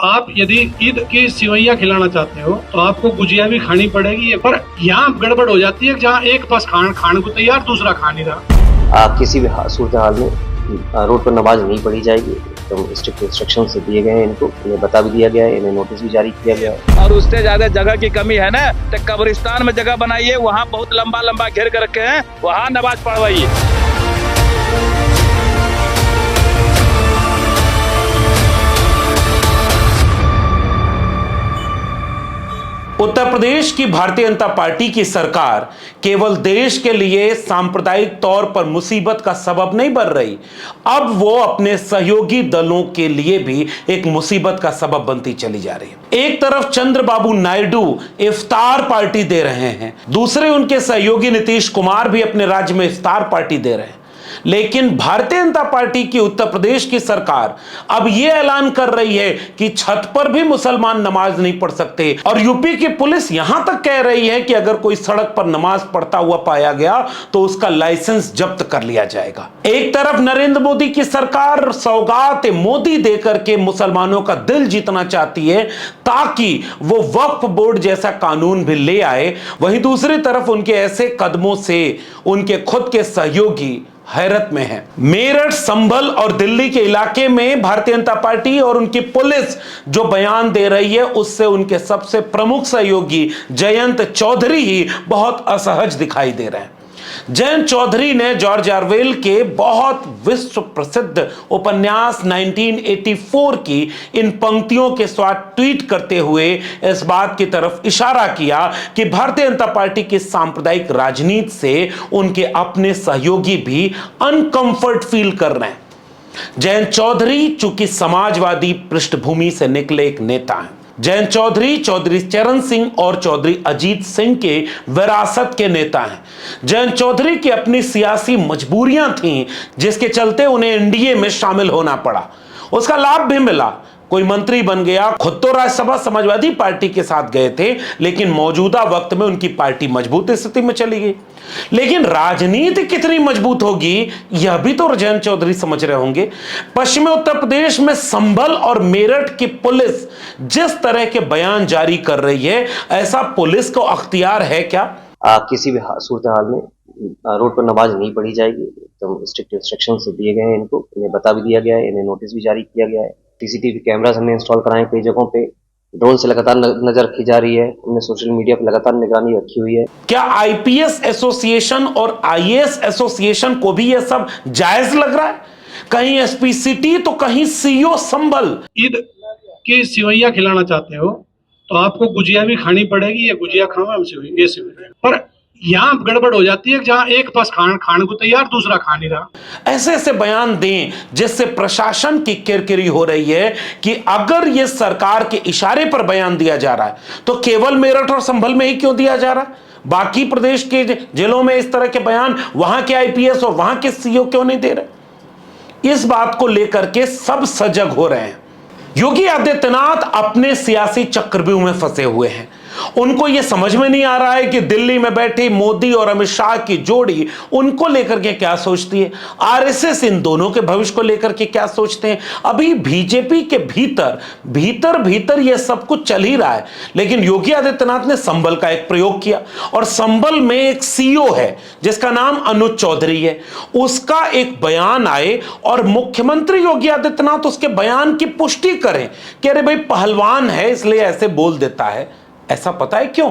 आप यदि ईद की सिवैया खिलाना चाहते हो तो आपको गुजिया भी खानी पड़ेगी, पर यहाँ गड़बड़ हो जाती है जहाँ एक पास खाने को तैयार, दूसरा खा नहीं रहा। किसी भी सूरत हाल में रोड पर नमाज नहीं पढ़ी जाएगी। तो स्ट्रिक्ट इंस्ट्रक्शन से दिए गए हैं, इनको इन्हें बता भी दिया गया है, इन्हें नोटिस भी जारी किया गया है। और उससे ज्यादा जगह की कमी है ना, तो कब्रिस्तान में जगह बनाइए, वहाँ बहुत लंबा लंबा घेर कर रखे हैं, वहाँ नमाज पढ़वाइए। उत्तर प्रदेश की भारतीय जनता पार्टी की सरकार केवल देश के लिए सांप्रदायिक तौर पर मुसीबत का सबब नहीं बन रही, अब वो अपने सहयोगी दलों के लिए भी एक मुसीबत का सबब बनती चली जा रही है। एक तरफ चंद्रबाबू नायडू इफ्तार पार्टी दे रहे हैं, दूसरे उनके सहयोगी नीतीश कुमार भी अपने राज्य में इफ्तार पार्टी दे रहे हैं। लेकिन भारतीय जनता पार्टी की उत्तर प्रदेश की सरकार अब यह ऐलान कर रही है कि छत पर भी मुसलमान नमाज नहीं पढ़ सकते, और यूपी की पुलिस यहां तक कह रही है कि अगर कोई सड़क पर नमाज पढ़ता हुआ पाया गया तो उसका लाइसेंस जब्त कर लिया जाएगा। एक तरफ नरेंद्र मोदी की सरकार सौगात मोदी देकर के मुसलमानों का दिल जीतना चाहती है ताकि वो वक्फ बोर्ड जैसा कानून भी ले आए, वहीं दूसरी तरफ उनके ऐसे कदमों से उनके खुद के सहयोगी हैरत में है। मेरठ, संभल और दिल्ली के इलाके में भारतीय जनता पार्टी और उनकी पुलिस जो बयान दे रही है, उससे उनके सबसे प्रमुख सहयोगी जयंत चौधरी ही बहुत असहज दिखाई दे रहे हैं। जयंत चौधरी ने जॉर्ज ऑरवेल के बहुत विश्व प्रसिद्ध उपन्यास 1984 की इन पंक्तियों के साथ ट्वीट करते हुए इस बात की तरफ इशारा किया कि भारतीय जनता पार्टी की सांप्रदायिक राजनीति से उनके अपने सहयोगी भी अनकंफर्ट फील कर रहे हैं। जयंत चौधरी चूंकि समाजवादी पृष्ठभूमि से निकले एक नेता हैं। जयंत चौधरी चौधरी चरण सिंह और चौधरी अजीत सिंह के विरासत के नेता हैं। जयंत चौधरी की अपनी सियासी मजबूरियां थीं जिसके चलते उन्हें एनडीए में शामिल होना पड़ा, उसका लाभ भी मिला, कोई मंत्री बन गया। खुद तो राज्यसभा समाजवादी पार्टी के साथ गए थे, लेकिन मौजूदा वक्त में उनकी पार्टी मजबूत स्थिति में चली गई। लेकिन राजनीति कितनी मजबूत होगी यह भी तो जयंत चौधरी समझ रहे होंगे। पश्चिमी उत्तर प्रदेश में संभल और मेरठ की पुलिस जिस तरह के बयान जारी कर रही है, ऐसा पुलिस को अख्तियार है क्या? किसी भी सूरत हाल में रोड पर नमाज नहीं पढ़ी जाएगी। तो स्ट्रिक्ट इंस्ट्रक्शन से दिए गए हैं, इनको इन्हें बता भी दिया गया है, इन्हें नोटिस भी जारी किया गया है। सीसीटीवी कैमरास हमने इंस्टॉल कराए कई जगहों पे, ड्रोन से लगातार नजर रखी जा रही है, हमने सोशल मीडिया पर लगातार निगरानी रखी हुई है। क्या आईपीएस एसोसिएशन और आईएएस एसोसिएशन को भी यह सब जायज लग रहा है? कहीं एसपी सिटी तो कहीं सीओ संभल। ईद की सिवैया खिलाना चाहते हो तो आपको गुजिया भी खानी पड़ेगी, या गुजिया खाओ ये सिवैया, पर यहाँ गड़बड़ हो जाती है जहाँ एक पास खाने को तैयार, दूसरा खा नहीं रहा। ऐसे ऐसे बयान दें जिससे प्रशासन की किरकिरी हो रही है कि अगर यह सरकार के इशारे पर बयान दिया जा रहा है तो केवल मेरठ और संभल में ही क्यों दिया जा रहा है? बाकी प्रदेश के जिलों में इस तरह के बयान वहां के आईपीएस और वहां के सीओ क्यों नहीं दे रहे? इस बात को लेकर के सब सजग हो रहे हैं। योगी आदित्यनाथ अपने सियासी चक्रव्यूह में फंसे हुए हैं। उनको यह समझ में नहीं आ रहा है कि दिल्ली में बैठे मोदी और अमित शाह की जोड़ी उनको लेकर के क्या सोचती है, आरएसएस इन दोनों के भविष्य को लेकर के क्या सोचते हैं। अभी बीजेपी के भीतर यह सब कुछ चल ही रहा है। लेकिन योगी आदित्यनाथ ने संभल का एक प्रयोग किया, और संभल में एक सीईओ है जिसका नाम अनुज चौधरी है, उसका एक बयान आए और मुख्यमंत्री योगी आदित्यनाथ उसके बयान की पुष्टि करें कि अरे भाई पहलवान है इसलिए ऐसे बोल देता है। ऐसा पता है क्यों?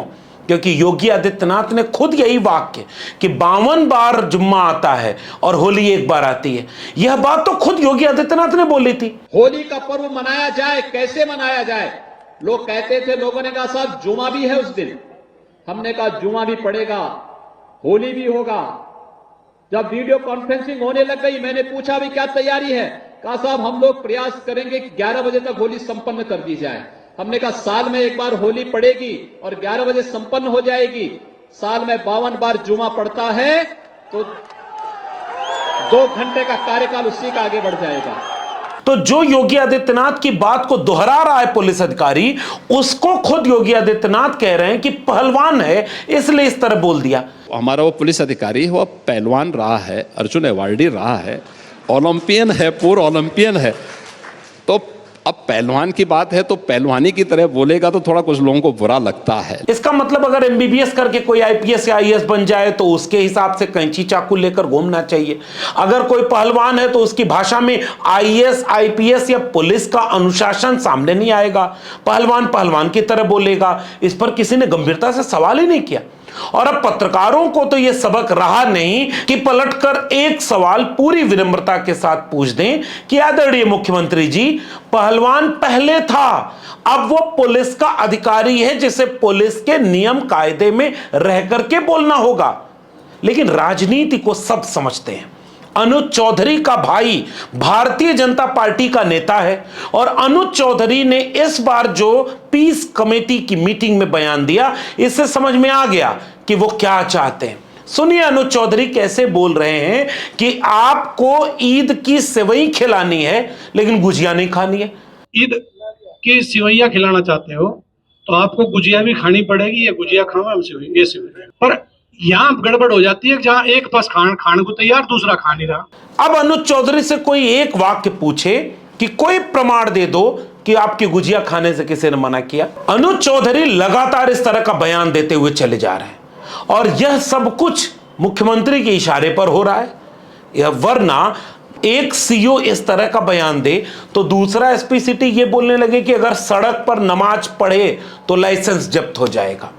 क्योंकि योगी आदित्यनाथ ने खुद यही वाक्य कि 52 बार जुम्मा आता है और होली एक बार आती है, यह बात तो खुद योगी आदित्यनाथ ने बोली थी। होली का पर्व मनाया जाए, कैसे मनाया जाए? लोग कहते थे, लोगों ने कहा साहब जुमा भी है उस दिन। हमने कहा जुमा भी पड़ेगा, होली भी होगा। जब वीडियो कॉन्फ्रेंसिंग होने लग गई, मैंने पूछा भी क्या तैयारी है? कहा साहब हम लोग प्रयास करेंगे कि 11 बजे तक होली संपन्न कर दी जाए। हमने कहा साल में एक बार होली पड़ेगी और 11 बजे संपन्न हो जाएगी। साल में 52 बार जुमा पड़ता है तो 2 घंटे का कार्यकाल उसी का आगे बढ़ जाएगा। तो जो योगी आदित्यनाथ की बात को दोहरा रहा है पुलिस अधिकारी, उसको खुद योगी आदित्यनाथ कह रहे हैं कि पहलवान है इसलिए इस तरह बोल दिया। हमारा वो पुलिस अधिकारी वो पहलवान रहा है, अर्जुन अवार्डी रहा है, ओलंपियन है, पूर्व ओलंपियन है, तो अब पहलवान की बात है तो पहलवानी की तरह बोलेगा तो थोड़ा कुछ लोगों को बुरा लगता है। इसका मतलब अगर एमबीबीएस करके कोई आईपीएस या आईएएस बन जाए तो उसके हिसाब से कैंची चाकू लेकर घूमना चाहिए। अगर कोई पहलवान है तो उसकी भाषा में आईएएस आईपीएस या पुलिस का अनुशासन सामने नहीं आएगा, पहलवान पहलवान की तरह बोलेगा। इस पर किसी ने गंभीरता से सवाल ही नहीं किया। और अब पत्रकारों को तो यह सबक रहा नहीं कि पलटकर एक सवाल पूरी विनम्रता के साथ पूछ दें कि आदरणीय मुख्यमंत्री जी, पहलवान पहले था, अब वो पुलिस का अधिकारी है जिसे पुलिस के नियम कायदे में रह करके बोलना होगा। लेकिन राजनीति को सब समझते हैं। अनुज चौधरी का भाई भारतीय जनता पार्टी का नेता है और अनुज चौधरी ने इस बार जो पीस कमेटी की मीटिंग में बयान दिया, इससे समझ में आ गया कि वो क्या चाहते हैं। सुनिए अनुज चौधरी कैसे बोल रहे हैं कि आपको ईद की सेवई खिलानी है लेकिन गुजिया नहीं खानी है। ईद की सिवैया खिलाना चाहते हो तो आपको गुजिया भी खानी पड़ेगी, या गुजिया खाओ हम सेवई, ये सेवई। पर यहाँ गड़बड़ हो जाती है जहां एक पास खाने को तैयार, दूसरा खा नहीं रहा। अब अनुज चौधरी से कोई एक वाक्य पूछे कि कोई प्रमाण दे दो कि आपकी गुजिया खाने से किसी ने मना किया। अनुज चौधरी लगातार इस तरह का बयान देते हुए चले जा रहे हैं और यह सब कुछ मुख्यमंत्री के इशारे पर हो रहा है। यह वरना एक सीओ इस तरह का बयान दे तो दूसरा एसपी सिटी ये बोलने लगे कि अगर सड़क पर नमाज पढ़े तो लाइसेंस जब्त हो जाएगा।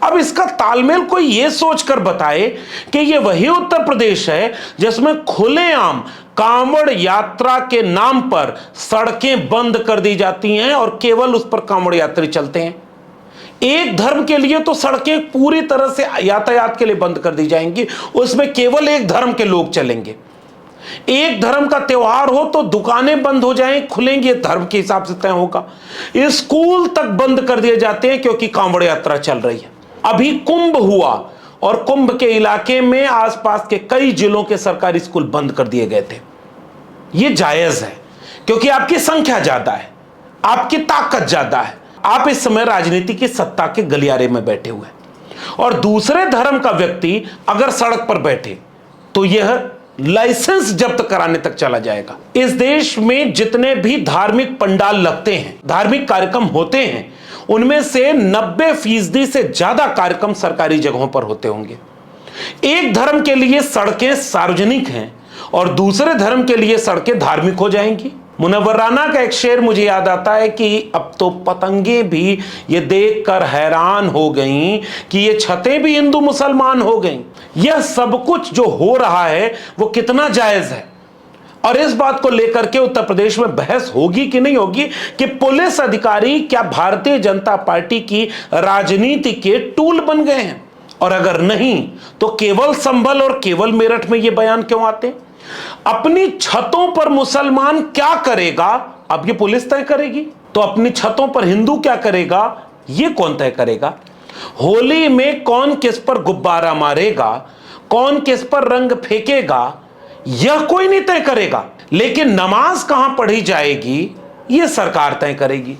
अब इसका तालमेल कोई यह सोचकर बताए कि यह वही उत्तर प्रदेश है जिसमें खुलेआम कांवड़ यात्रा के नाम पर सड़कें बंद कर दी जाती हैं और केवल उस पर कांवड़ यात्री चलते हैं। एक धर्म के लिए तो सड़कें पूरी तरह से यातायात के लिए बंद कर दी जाएंगी, उसमें केवल एक धर्म के लोग चलेंगे। एक धर्म का त्योहार हो तो दुकानें बंद हो जाएं, खुलेंगे धर्म के हिसाब से तय होगा। स्कूल तक बंद कर दिए जाते हैं क्योंकि कांवड़ यात्रा चल रही है। अभी कुंभ हुआ और कुंभ के इलाके में आसपास के कई जिलों के सरकारी स्कूल बंद कर दिए गए थे। यह जायज है क्योंकि आपकी संख्या ज्यादा है, आपकी ताकत ज्यादा है, आप इस समय राजनीति की सत्ता के गलियारे में बैठे हुए हैं। और दूसरे धर्म का व्यक्ति अगर सड़क पर बैठे तो यह लाइसेंस जब्त कराने तक चला जाएगा। इस देश में जितने भी धार्मिक पंडाल लगते हैं, धार्मिक कार्यक्रम होते हैं, उनमें से 90% से ज्यादा कार्यक्रम सरकारी जगहों पर होते होंगे। एक धर्म के लिए सड़कें सार्वजनिक हैं और दूसरे धर्म के लिए सड़कें धार्मिक हो जाएंगी। मुनव्वर राना का एक शेर मुझे याद आता है कि अब तो पतंगें भी ये देखकर हैरान हो गईं कि ये छतें भी हिंदू मुसलमान हो गईं। यह सब कुछ जो हो रहा है वो कितना जायज है और इस बात को लेकर के उत्तर प्रदेश में बहस होगी कि नहीं होगी कि पुलिस अधिकारी क्या भारतीय जनता पार्टी की राजनीति के टूल बन गए हैं, और अगर नहीं तो केवल संभल और केवल मेरठ में ये बयान क्यों आते हैं? अपनी छतों पर मुसलमान क्या करेगा अब ये पुलिस तय करेगी, तो अपनी छतों पर हिंदू क्या करेगा ये कौन तय करेगा? होली में कौन किस पर गुब्बारा मारेगा, कौन किस पर रंग फेंकेगा, यह कोई नहीं तय करेगा। लेकिन नमाज कहां पढ़ी जाएगी यह सरकार तय करेगी।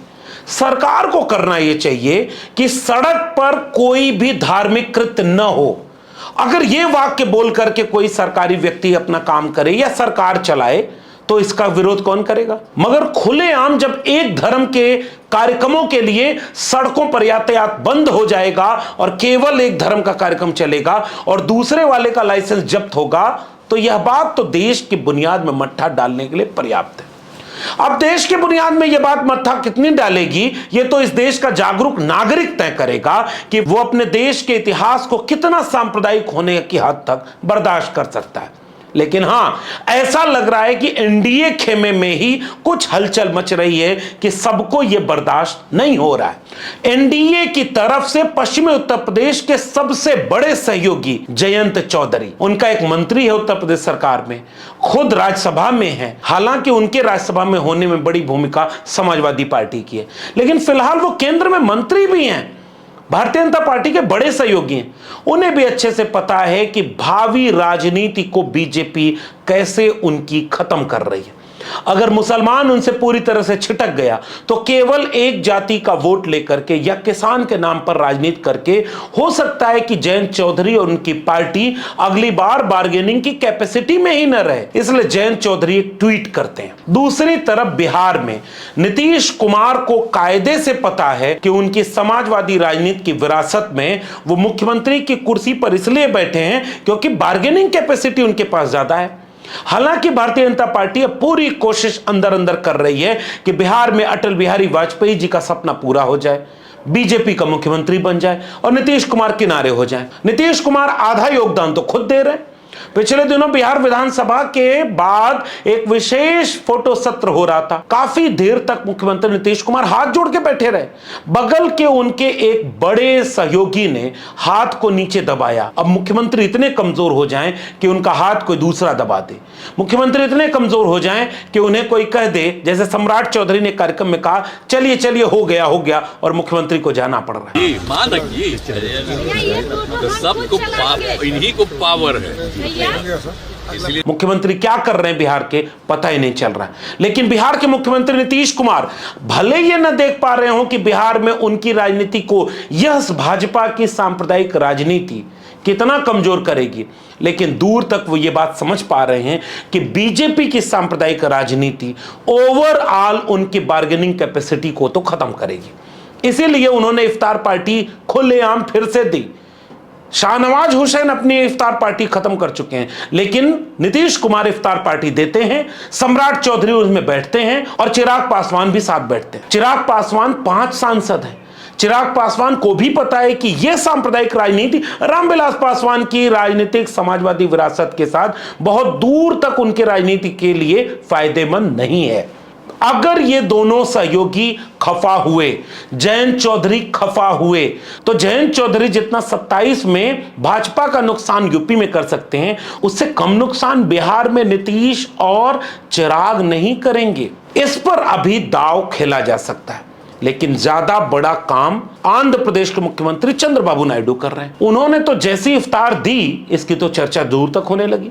सरकार को करना यह चाहिए कि सड़क पर कोई भी धार्मिक कृत्य न हो। अगर यह वाक्य बोल करके कोई सरकारी व्यक्ति अपना काम करे या सरकार चलाए तो इसका विरोध कौन करेगा? मगर खुलेआम जब एक धर्म के कार्यक्रमों के लिए सड़कों पर यातायात बंद हो जाएगा और केवल एक धर्म का कार्यक्रम चलेगा और दूसरे वाले का लाइसेंस जब्त होगा, तो यह बात तो देश की बुनियाद में मट्ठा डालने के लिए पर्याप्त है। अब देश की बुनियाद में यह बात मट्ठा कितनी डालेगी यह तो इस देश का जागरूक नागरिक तय करेगा कि वो अपने देश के इतिहास को कितना सांप्रदायिक होने की हद तक बर्दाश्त कर सकता है। लेकिन हां, ऐसा लग रहा है कि एनडीए खेमे में ही कुछ हलचल मच रही है कि सबको यह बर्दाश्त नहीं हो रहा है। एनडीए की तरफ से पश्चिमी उत्तर प्रदेश के सबसे बड़े सहयोगी जयंत चौधरी, उनका एक मंत्री है उत्तर प्रदेश सरकार में, खुद राज्यसभा में है। हालांकि उनके राज्यसभा में होने में बड़ी भूमिका समाजवादी पार्टी की है, लेकिन फिलहाल वो केंद्र में मंत्री भी हैं, भारतीय जनता पार्टी के बड़े सहयोगी हैं। उन्हें भी अच्छे से पता है कि भावी राजनीति को बीजेपी कैसे उनकी खत्म कर रही है। अगर मुसलमान उनसे पूरी तरह से छिटक गया तो केवल एक जाति का वोट लेकर के या किसान के नाम पर राजनीति करके हो सकता है कि जयंत चौधरी और उनकी पार्टी अगली बार बार्गेनिंग की कैपेसिटी में ही न रहे। इसलिए जयंत चौधरी एक ट्वीट करते हैं। दूसरी तरफ बिहार में नीतीश कुमार को कायदे से पता है कि उनकी समाजवादी राजनीति की विरासत में वो मुख्यमंत्री की कुर्सी पर इसलिए बैठे हैं क्योंकि बार्गेनिंग कैपेसिटी उनके पास ज्यादा है। हालांकि भारतीय जनता पार्टी अब पूरी कोशिश अंदर अंदर कर रही है कि बिहार में अटल बिहारी वाजपेयी जी का सपना पूरा हो जाए, बीजेपी का मुख्यमंत्री बन जाए और नीतीश कुमार किनारे हो जाए। नीतीश कुमार आधा योगदान तो खुद दे रहे हैं। पिछले दिनों बिहार विधानसभा के बाद एक विशेष फोटो सत्र हो रहा था। काफी देर तक मुख्यमंत्री नीतीश कुमार हाथ जोड़ के बैठे रहे। बगल के उनके एक बड़े सहयोगी ने हाथ को नीचे दबाया। अब मुख्यमंत्री इतने कमजोर हो जाएं कि उनका हाथ कोई दूसरा दबा दे, मुख्यमंत्री इतने कमजोर हो जाएं कि उन्हें कोई कह दे, जैसे सम्राट चौधरी ने कार्यक्रम में कहा, चलिए चलिए हो गया, और मुख्यमंत्री को जाना पड़ रहा है। सबको इन्हीं को पावर है। मुख्यमंत्री क्या कर रहे हैं बिहार के पता ही नहीं चल रहा है। लेकिन बिहार के मुख्यमंत्री नीतीश कुमार भले ये न देख पा रहे हो कि बिहार में उनकी राजनीति को यह भाजपा की सांप्रदायिक राजनीति कितना कमजोर करेगी, लेकिन दूर तक वो ये बात समझ पा रहे हैं कि बीजेपी की सांप्रदायिक राजनीति ओवरऑल उनकी बार्गेनिंग कैपेसिटी को तो खत्म करेगी। इसीलिए उन्होंने इफ्तार पार्टी खुलेआम फिर से दी। शाहनवाज हुसैन अपनी इफ्तार पार्टी खत्म कर चुके हैं, लेकिन नीतीश कुमार इफ्तार पार्टी देते हैं, सम्राट चौधरी उसमें बैठते हैं और चिराग पासवान भी साथ बैठते हैं। चिराग पासवान 5 सांसद हैं। चिराग पासवान को भी पता है कि यह सांप्रदायिक राजनीति रामविलास पासवान की राजनीतिक समाजवादी विरासत के साथ बहुत दूर तक उनके राजनीति के लिए फायदेमंद नहीं है। अगर ये दोनों सहयोगी खफा हुए, जयंत चौधरी खफा हुए, तो जयंत चौधरी जितना 27 में भाजपा का नुकसान यूपी में कर सकते हैं, उससे कम नुकसान बिहार में नीतीश और चिराग नहीं करेंगे। इस पर अभी दांव खेला जा सकता है, लेकिन ज्यादा बड़ा काम आंध्र प्रदेश के मुख्यमंत्री चंद्रबाबू नायडू कर रहे हैं। उन्होंने तो जैसी इफ्तार दी, इसकी तो चर्चा दूर तक होने लगी।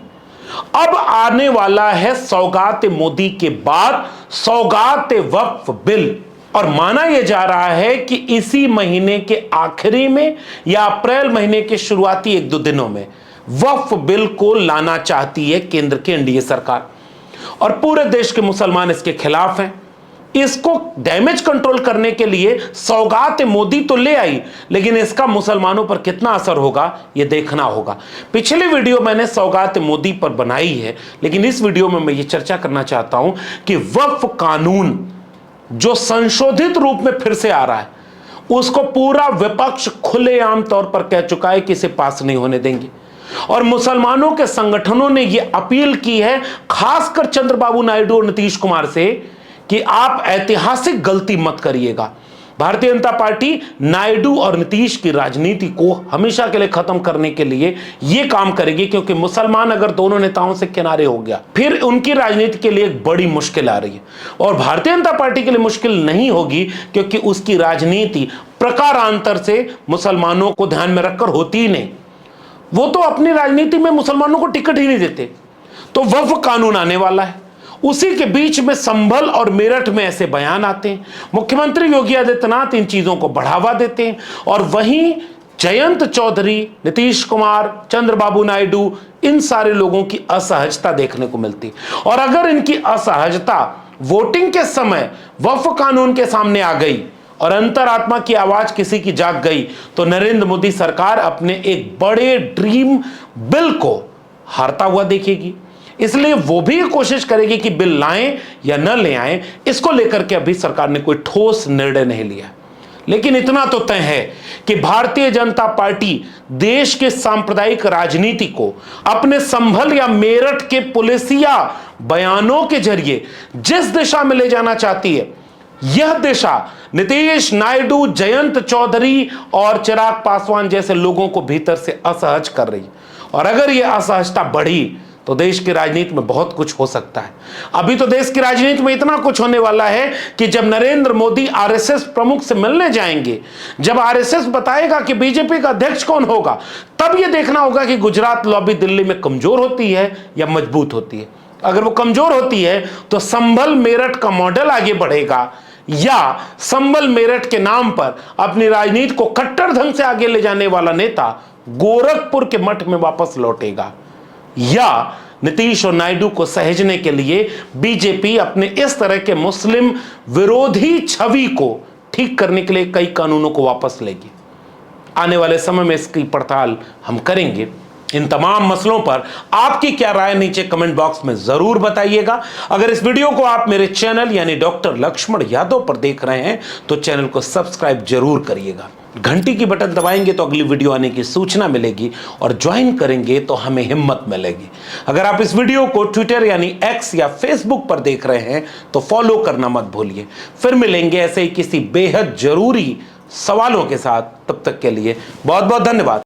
अब आने वाला है सौगात मोदी के बाद सौगात वक्फ बिल, और माना यह जा रहा है कि इसी महीने के आखिरी में या अप्रैल महीने के शुरुआती 1-2 दिनों में वक्फ बिल को लाना चाहती है केंद्र की एनडीए सरकार, और पूरे देश के मुसलमान इसके खिलाफ हैं। इसको डैमेज कंट्रोल करने के लिए सौगात मोदी तो ले आई, लेकिन इसका मुसलमानों पर कितना असर होगा यह देखना होगा। पिछले वीडियो मैंने सौगात मोदी पर बनाई है, लेकिन इस वीडियो में मैं ये चर्चा करना चाहता हूं कि वक्फ कानून जो संशोधित रूप में फिर से आ रहा है, उसको पूरा विपक्ष खुलेआम तौर पर कह चुका है कि इसे पास नहीं होने देंगे, और मुसलमानों के संगठनों ने यह अपील की है, खासकर चंद्रबाबू नायडू और नीतीश कुमार से, कि आप ऐतिहासिक गलती मत करिएगा। भारतीय जनता पार्टी नायडू और नीतीश की राजनीति को हमेशा के लिए खत्म करने के लिए यह काम करेगी, क्योंकि मुसलमान अगर दोनों नेताओं से किनारे हो गया, फिर उनकी राजनीति के लिए एक बड़ी मुश्किल आ रही है। और भारतीय जनता पार्टी के लिए मुश्किल नहीं होगी, क्योंकि उसकी राजनीति प्रकारांतर से मुसलमानों को ध्यान में रखकर होती ही नहीं। वो तो अपनी राजनीति में मुसलमानों को टिकट ही नहीं देते। तो वक्फ कानून आने वाला है, उसी के बीच में संभल और मेरठ में ऐसे बयान आते हैं। मुख्यमंत्री योगी आदित्यनाथ इन चीजों को बढ़ावा देते हैं, और वहीं जयंत चौधरी, नीतीश कुमार, चंद्रबाबू नायडू, इन सारे लोगों की असहजता देखने को मिलती। और अगर इनकी असहजता वोटिंग के समय वक्फ कानून के सामने आ गई और अंतरात्मा की आवाज किसी की जाग गई, तो नरेंद्र मोदी सरकार अपने एक बड़े ड्रीम बिल को हारता हुआ देखेगी। इसलिए वो भी कोशिश करेगी कि बिल लाएं या न ले आएं, इसको लेकर के अभी सरकार ने कोई ठोस निर्णय नहीं लिया। लेकिन इतना तो तय है कि भारतीय जनता पार्टी देश के सांप्रदायिक राजनीति को अपने संभल या मेरठ के पुलिसिया बयानों के जरिए जिस दिशा में ले जाना चाहती है, यह दिशा नीतीश, नायडू, जयंत चौधरी और चिराग पासवान जैसे लोगों को भीतर से असहज कर रही है। और अगर यह असहजता बढ़ी तो देश की राजनीति में बहुत कुछ हो सकता है। अभी तो देश की राजनीति में इतना कुछ होने वाला है कि जब नरेंद्र मोदी आरएसएस प्रमुख से मिलने जाएंगे, जब आरएसएस बताएगा कि बीजेपी का अध्यक्ष कौन होगा, तब यह देखना होगा कि गुजरात लॉबी दिल्ली में कमजोर होती है या मजबूत होती है। अगर वो कमजोर होती है तो संभल मेरठ का मॉडल आगे बढ़ेगा या संभल मेरठ के नाम पर अपनी राजनीति को कट्टर ढंग से आगे ले जाने वाला नेता गोरखपुर के मठ में वापस लौटेगा या नीतीश और नायडू को सहेजने के लिए बीजेपी अपने इस तरह के मुस्लिम विरोधी छवि को ठीक करने के लिए कई कानूनों को वापस लेगी। आने वाले समय में इसकी पड़ताल हम करेंगे। इन तमाम मसलों पर आपकी क्या राय नीचे कमेंट बॉक्स में जरूर बताइएगा। अगर इस वीडियो को आप मेरे चैनल यानी डॉक्टर लक्ष्मण यादव पर देख रहे हैं तो चैनल को सब्सक्राइब जरूर करिएगा, घंटी की बटन दबाएंगे तो अगली वीडियो आने की सूचना मिलेगी और ज्वाइन करेंगे तो हमें हिम्मत मिलेगी। अगर आप इस वीडियो को ट्विटर यानी एक्स या फेसबुक पर देख रहे हैं तो फॉलो करना मत भूलिए। फिर मिलेंगे ऐसे ही किसी बेहद जरूरी सवालों के साथ, तब तक के लिए बहुत बहुत धन्यवाद।